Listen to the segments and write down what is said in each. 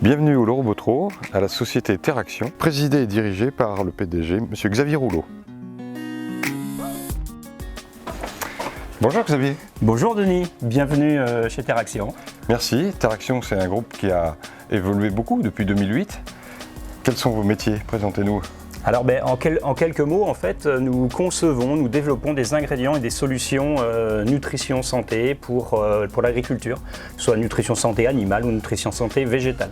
Bienvenue au Lorobotro, à la société Teraction, présidée et dirigée par le PDG, M. Xavier Rouleau. Bonjour Xavier. Bonjour Denis, bienvenue chez Teraction. Merci. Teraction, c'est un groupe qui a évolué beaucoup depuis 2008. Quels sont vos métiers? Présentez-nous. Alors en quelques mots, en fait, nous concevons, nous développons des ingrédients et des solutions nutrition santé pour l'agriculture, soit nutrition santé animale ou nutrition santé végétale.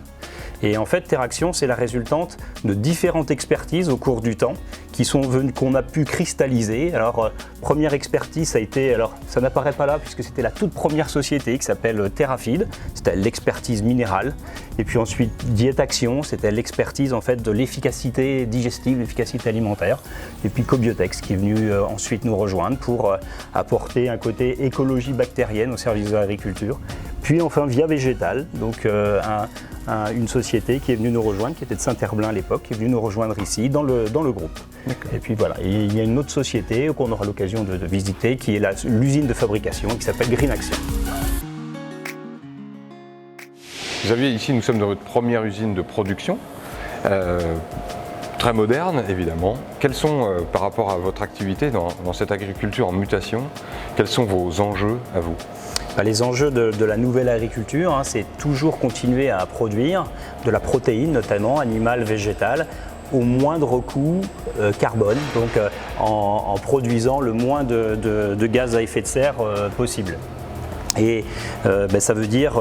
Et en fait, Teraction, c'est la résultante de différentes expertises au cours du temps qu'on a pu cristalliser. Alors, première expertise, ça a été, alors ça n'apparaît pas là puisque c'était la toute première société qui s'appelle TerraFeed, c'était l'expertise minérale. Et puis ensuite, Dietaction, c'était l'expertise en fait de l'efficacité digestive, l'efficacité alimentaire. Et puis Cobiotex qui est venu ensuite nous rejoindre pour apporter un côté écologie bactérienne au service de l'agriculture. Puis enfin Via Végétal, donc une société qui est venue nous rejoindre, qui était de Saint-Herblain à l'époque, qui est venue nous rejoindre ici dans le groupe. Et puis voilà, et il y a une autre société qu'on aura l'occasion de visiter qui est l'usine de fabrication qui s'appelle Greenaction. Xavier, ici nous sommes dans votre première usine de production, très moderne évidemment. Quels sont, par rapport à votre activité dans cette agriculture en mutation, quels sont vos enjeux à vous? Les enjeux de la nouvelle agriculture, c'est toujours continuer à produire de la protéine, notamment animale, végétale, au moindre coût carbone, donc en produisant le moins de gaz à effet de serre possible. Et ça veut dire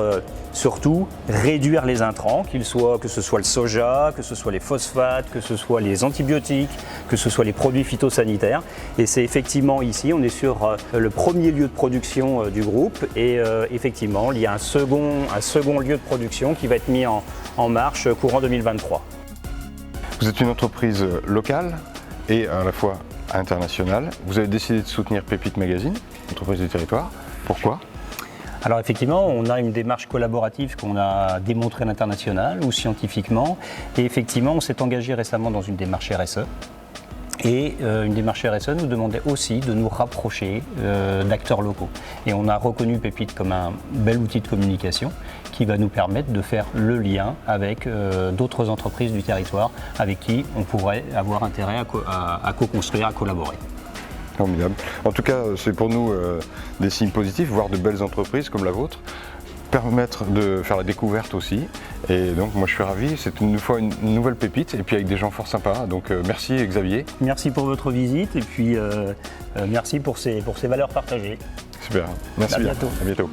surtout réduire les intrants, que ce soit le soja, que ce soit les phosphates, que ce soit les antibiotiques, que ce soit les produits phytosanitaires. Et c'est effectivement ici, on est sur le premier lieu de production du groupe et effectivement il y a un second lieu de production qui va être mis en marche courant 2023. Vous êtes une entreprise locale et à la fois internationale. Vous avez décidé de soutenir Pépite Magazine, entreprise du territoire. Pourquoi ? Alors effectivement, on a une démarche collaborative qu'on a démontrée à l'international ou scientifiquement. Et effectivement, on s'est engagé récemment dans une démarche RSE. Et une démarche RSE nous demandait aussi de nous rapprocher d'acteurs locaux. Et on a reconnu Pépite comme un bel outil de communication qui va nous permettre de faire le lien avec d'autres entreprises du territoire avec qui on pourrait avoir intérêt à co-construire, à collaborer. Formidable. En tout cas, c'est pour nous des signes positifs, voir de belles entreprises comme la vôtre, permettre de faire la découverte aussi. Et donc moi je suis ravi, c'est une fois une nouvelle pépite et puis avec des gens fort sympas. Donc merci Xavier. Merci pour votre visite et puis merci pour ces valeurs partagées. Super, merci À bien. bientôt. À bientôt.